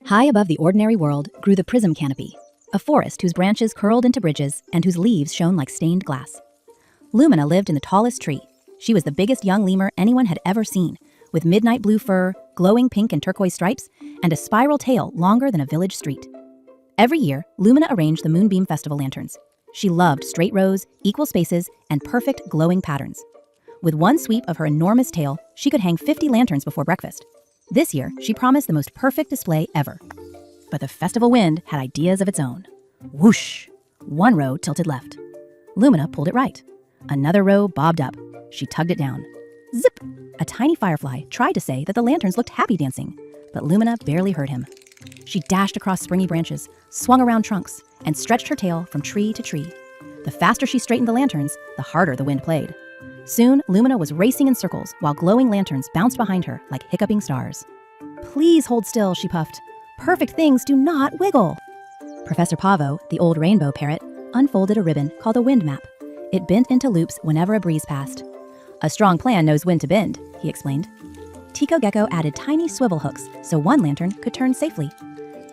High above the ordinary world grew the prism canopy, a forest whose branches curled into bridges and whose leaves shone like stained glass. Lumina lived in the tallest tree. She was the biggest young lemur anyone had ever seen, with midnight blue fur, glowing pink and turquoise stripes, and a spiral tail longer than a village street. Every year, Lumina arranged the Moonbeam Festival lanterns. She loved straight rows, equal spaces, and perfect glowing patterns. With one sweep of her enormous tail, she could hang 50 lanterns before breakfast. This year, she promised the most perfect display ever. But the festival wind had ideas of its own. Whoosh! One row tilted left. Lumina pulled it right. Another row bobbed up. She tugged it down. Zip! A tiny firefly tried to say that the lanterns looked happy dancing, but Lumina barely heard him. She dashed across springy branches, swung around trunks, and stretched her tail from tree to tree. The faster she straightened the lanterns, the harder the wind played. Soon, Lumina was racing in circles while glowing lanterns bounced behind her like hiccuping stars. Please hold still, she puffed. Perfect things do not wiggle. Professor Pavo, the old rainbow parrot, unfolded a ribbon called a wind map. It bent into loops whenever a breeze passed. A strong plan knows when to bend, he explained. Tico Gecko added tiny swivel hooks so one lantern could turn safely.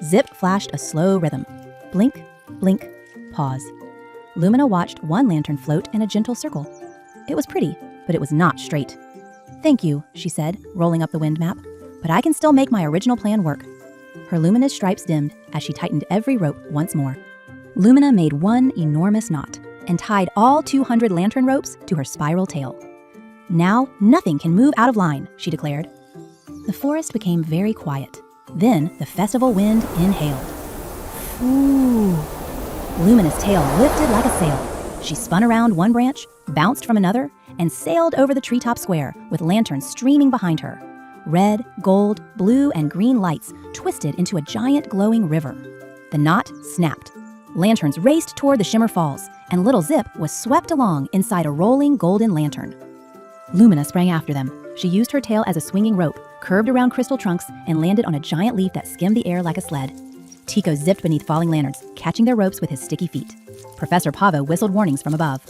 Zip flashed a slow rhythm. Blink, blink, pause. Lumina watched one lantern float in a gentle circle. It was pretty, but it was not straight. Thank you, she said, rolling up the wind map, but I can still make my original plan work. Her luminous stripes dimmed as she tightened every rope once more. Lumina made one enormous knot and tied all 200 lantern ropes to her spiral tail. Now, nothing can move out of line, she declared. The forest became very quiet. Then, the festival wind inhaled. Ooh. Lumina's tail lifted like a sail. She spun around one branch, bounced from another, and sailed over the treetop square with lanterns streaming behind her. Red, gold, blue, and green lights twisted into a giant glowing river. The knot snapped. Lanterns raced toward the Shimmer Falls, and little Zip was swept along inside a rolling golden lantern. Lumina sprang after them. She used her tail as a swinging rope, curved around crystal trunks, and landed on a giant leaf that skimmed the air like a sled. Tico zipped beneath falling lanterns, catching their ropes with his sticky feet. Professor Pavo whistled warnings from above.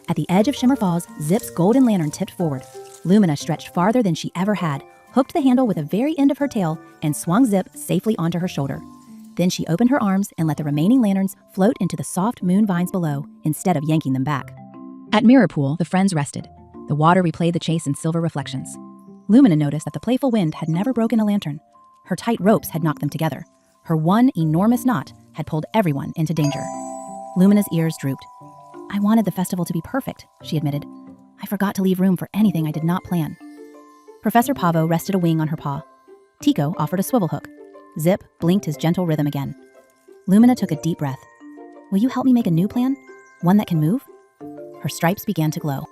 At the edge of Shimmer Falls, Zip's golden lantern tipped forward. Lumina stretched farther than she ever had, hooked the handle with the very end of her tail, and swung Zip safely onto her shoulder. Then she opened her arms and let the remaining lanterns float into the soft moon vines below instead of yanking them back. At Mirror Pool, the friends rested. The water replayed the chase in silver reflections. Lumina noticed that the playful wind had never broken a lantern. Her tight ropes had knocked them together. Her one enormous knot had pulled everyone into danger. Lumina's ears drooped. I wanted the festival to be perfect, she admitted. I forgot to leave room for anything I did not plan. Professor Pavo rested a wing on her paw. Tico offered a swivel hook. Zip blinked his gentle rhythm again. Lumina took a deep breath. Will you help me make a new plan? One that can move? Her stripes began to glow.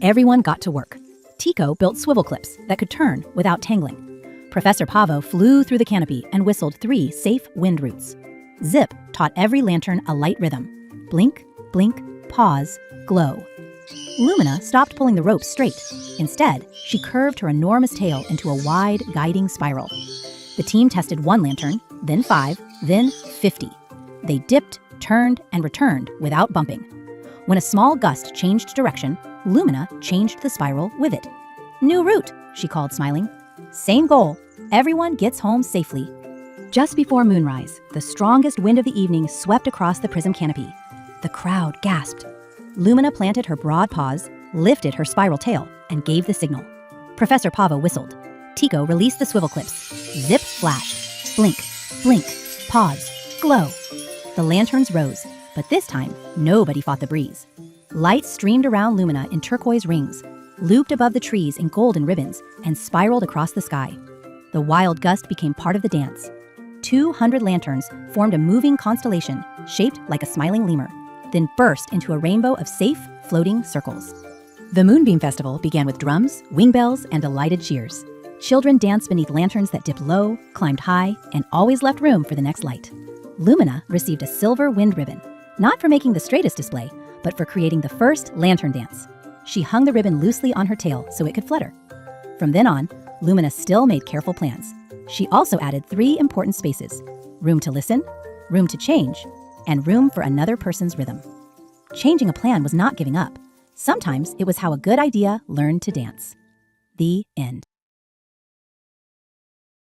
Everyone got to work. Tico built swivel clips that could turn without tangling. Professor Pavo flew through the canopy and whistled 3 safe wind routes. Zip taught every lantern a light rhythm. Blink, blink, pause, glow. Lumina stopped pulling the ropes straight. Instead, she curved her enormous tail into a wide, guiding spiral. The team tested 1 lantern, then 5, then 50. They dipped, turned, and returned without bumping. When a small gust changed direction, Lumina changed the spiral with it. New route, she called, smiling. Same goal. Everyone gets home safely. Just before moonrise, the strongest wind of the evening swept across the prism canopy. The crowd gasped. Lumina planted her broad paws, lifted her spiral tail, and gave the signal. Professor Pavo whistled. Tico released the swivel clips. Zip flashed. Blink, blink, pause, glow. The lanterns rose, but this time, nobody fought the breeze. Light streamed around Lumina in turquoise rings, looped above the trees in golden ribbons, and spiraled across the sky. The wild gust became part of the dance. 200 lanterns formed a moving constellation shaped like a smiling lemur, then burst into a rainbow of safe, floating circles. The Moonbeam Festival began with drums, wing bells, and delighted cheers. Children danced beneath lanterns that dipped low, climbed high, and always left room for the next light. Lumina received a silver wind ribbon, not for making the straightest display, but for creating the first lantern dance. She hung the ribbon loosely on her tail so it could flutter. From then on, Lumina still made careful plans. She also added 3 important spaces: room to listen, room to change, and room for another person's rhythm. Changing a plan was not giving up. Sometimes it was how a good idea learned to dance. The end.